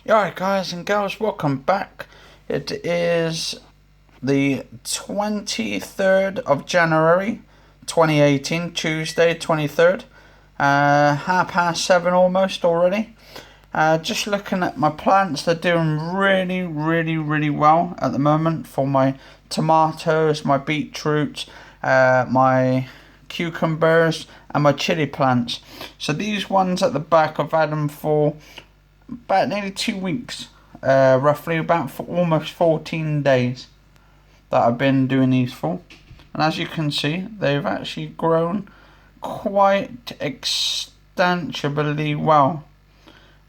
Alright guys and girls, welcome back. It is the 23rd of January 2018, Tuesday 23rd, 7:30 almost already. Just looking at my plants, they're doing really well at the moment for my tomatoes, my beetroots, my cucumbers and my chili plants. So these ones at the back, I've had them for about nearly 2 weeks, roughly about almost 14 days that I've been doing these for. And as you can see, they've actually grown quite extensively well.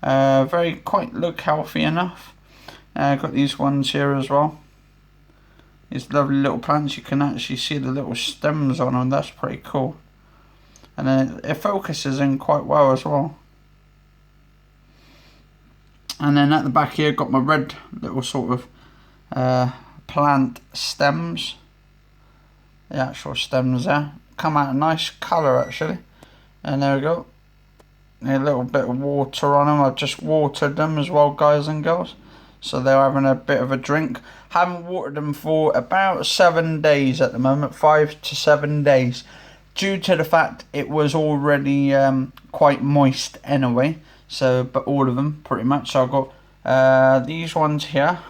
Look healthy enough. Got these ones here as well. These lovely little plants, you can actually see the little stems on them. That's pretty cool. And then it focuses in quite well as well. And then at the back here, got my red little sort of plant stems. The actual stems there come out a nice colour actually. And there we go. A little bit of water on them. I've just watered them as well, guys and girls. So they're having a bit of a drink. Haven't watered them for about 7 days at the moment, 5 to 7 days, due to the fact it was already quite moist anyway. So, but all of them pretty much. So I've got these ones here,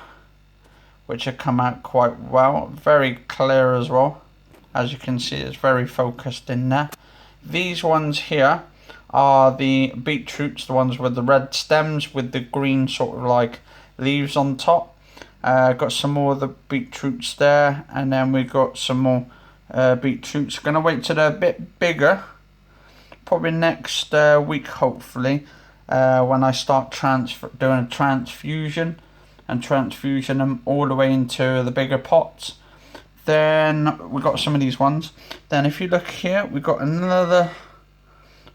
which have come out quite well, very clear as well. As you can see, it's very focused in there. These ones here are the beetroots, the ones with the red stems with the green sort of like leaves on top. Got some more of the beetroots there, and then we got some more beetroots. Gonna wait till they're a bit bigger, probably next week hopefully, when I start doing a transfusion them all the way into the bigger pots. Then we got some of these ones. Then if you look here, we got another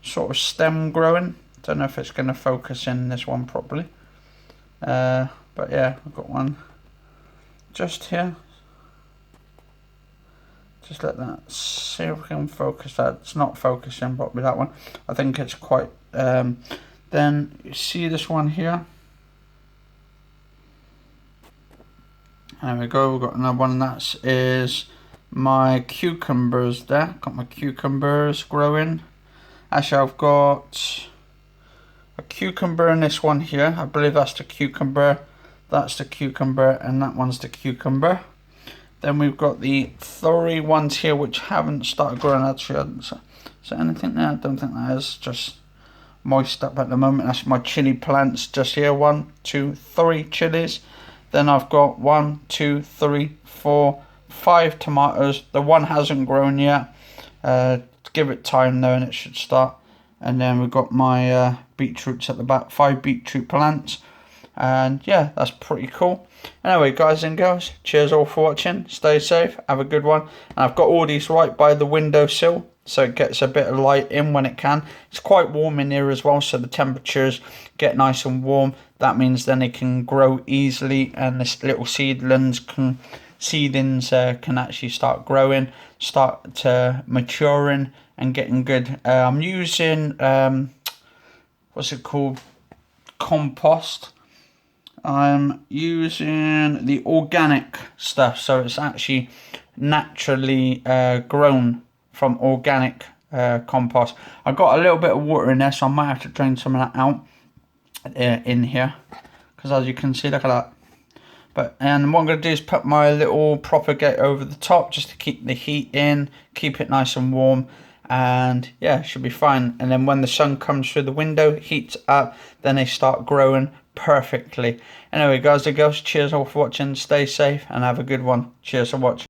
sort of stem growing. Don't know if it's going to focus in this one properly, but yeah, I've got one just here. Just let that, see if we can focus that. It's not focusing properly, that one. I think it's quite then you see this one here. There we go, we've got another one. That is my cucumbers there. Got my cucumbers growing. Actually, I've got a cucumber in this one here. I believe that's the cucumber. That's the cucumber, and that one's the cucumber. Then we've got the 3 ones here which haven't started growing actually. Is there anything there? I don't think that is. Just moist up at the moment. That's my chili plants just here. 1, 2, 3 chilies. Then I've got 1, 2, 3, 4, 5 tomatoes. The one hasn't grown yet. Give it time though and it should start. And then we've got my beetroots at the back, 5 beetroot plants. And yeah, that's pretty cool. Anyway, guys and girls, cheers all for watching. Stay safe, have a good one. And I've got all these right by the windowsill, so it gets a bit of light in when it can. It's quite warm in here as well, so the temperatures get nice and warm. That means then it can grow easily, and this little seedlings can actually start growing, start maturing and getting good. I'm using what's it called, compost. I'm using the organic stuff, so it's actually naturally grown from organic compost. I've got a little bit of water in there, so I might have to drain some of that out in here, because as you can see, look at that. And what I'm going to do is put my little propagator over the top just to keep the heat in, keep it nice and warm, and yeah, it should be fine. And then when the sun comes through the window, heats up, then they start growing perfectly. Anyway, guys and girls, cheers all for watching. Stay safe and have a good one. Cheers for watching.